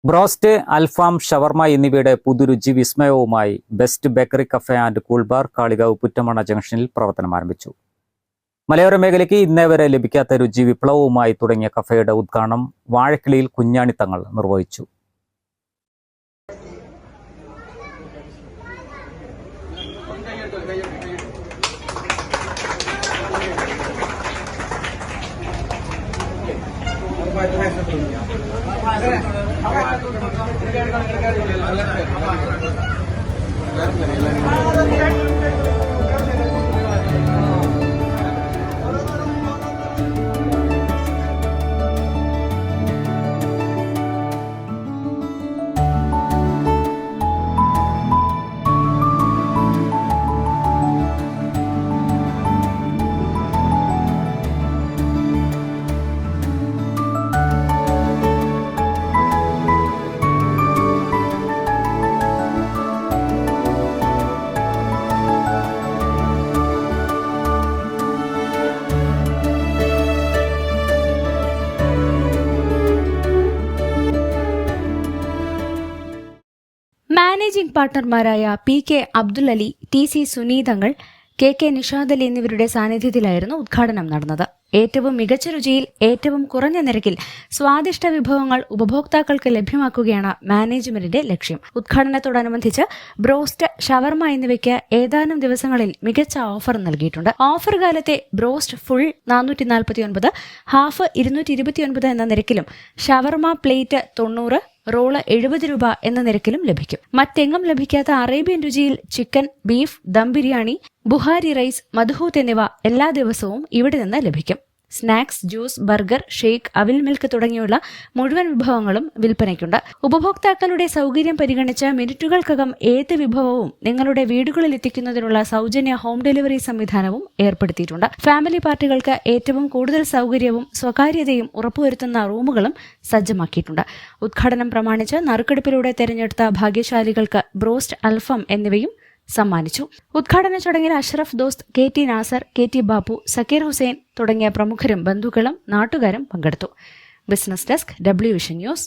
Broast, അൽഫാം, ഷവർമ എന്നിവയുടെ പുതുരുചി വിസ്മയവുമായി best bakery cafe and cool bar Kalikavu Puttamanna ജംഗ്ഷനിൽ പ്രവർത്തനം ആരംഭിച്ചു. മലയോര മേഖലയ്ക്ക് ഇന്നേ വരെ ലഭിക്കാത്ത രുചി വിപ്ലവവുമായി തുടങ്ങിയ കഫേയുടെ ഉദ്ഘാടനം വാഴക്കിളിയിൽ കുഞ്ഞാണി തങ്ങൾ നിർവഹിച്ചു. മാനേജിംഗ് പാർട്ണർമാരായ PK അബ്ദുൽ അലി, TC സുനീതങ്ങൾ, KK നിഷാദ് അലി എന്നിവരുടെ സാന്നിധ്യത്തിലായിരുന്നു ഉദ്ഘാടനം നടന്നത്. ഏറ്റവും മികച്ച രുചിയിൽ ഏറ്റവും കുറഞ്ഞ നിരക്കിൽ സ്വാദിഷ്ട വിഭവങ്ങൾ ഉപഭോക്താക്കൾക്ക് ലഭ്യമാക്കുകയാണ് മാനേജ്മെന്റിന്റെ ലക്ഷ്യം. ഉദ്ഘാടനത്തോടനുബന്ധിച്ച് ബ്രോസ്റ്റ്, ഷവർമ എന്നിവയ്ക്ക് ഏതാനും ദിവസങ്ങളിൽ മികച്ച ഓഫർ നൽകിയിട്ടുണ്ട്. ഓഫർ കാലത്തെ ബ്രോസ്റ്റ് ഫുൾ 449, ഹാഫ് 229 എന്ന നിരക്കിലും ഷവർമ പ്ലേറ്റ് 90, റോള് 70 രൂപ എന്ന നിരക്കിലും ലഭിക്കും. മറ്റെങ്ങും ലഭിക്കാത്ത അറേബ്യൻ രുചിയിൽ ചിക്കൻ, ബീഫ്, ദം ബിരിയാണി, ബുഹാരി റൈസ്, മദ്ഹൂത്ത് എന്നിവ എല്ലാ ദിവസവും ഇവിടെ നിന്ന് ലഭിക്കും. സ്നാക്സ്, ജ്യൂസ്, ബർഗർ, ഷേക്ക്, അവിൽ മിൽക്ക് തുടങ്ങിയുള്ള മുഴുവൻ വിഭവങ്ങളും വിൽപ്പനയ്ക്കുണ്ട്. ഉപഭോക്താക്കളുടെ സൗകര്യം പരിഗണിച്ച് മിനിറ്റുകൾക്കകം ഏത് വിഭവവും നിങ്ങളുടെ വീടുകളിൽ എത്തിക്കുന്നതിനുള്ള സൗജന്യ ഹോം ഡെലിവറി സംവിധാനവും ഏർപ്പെടുത്തിയിട്ടുണ്ട്. ഫാമിലി പാർട്ടികൾക്ക് ഏറ്റവും കൂടുതൽ സൗകര്യവും സ്വകാര്യതയും ഉറപ്പുവരുത്തുന്ന റൂമുകളും സജ്ജമാക്കിയിട്ടുണ്ട്. ഉദ്ഘാടനം പ്രമാണിച്ച് നറുക്കെടുപ്പിലൂടെ തെരഞ്ഞെടുത്ത ഭാഗ്യശാലികൾക്ക് ബ്രോസ്റ്റ്, അൽഫാം എന്നിവയും സമ്മാനിച്ചു. ഉദ്ഘാടന ചടങ്ങിൽ അഷ്റഫ് ദോസ്ത്, KT നാസർ, KT ബാപ്പു, സക്കീർ ഹുസൈൻ തുടങ്ങിയ പ്രമുഖരും ബന്ധുക്കളും നാട്ടുകാരും പങ്കെടുത്തു. Business desk, W vision news.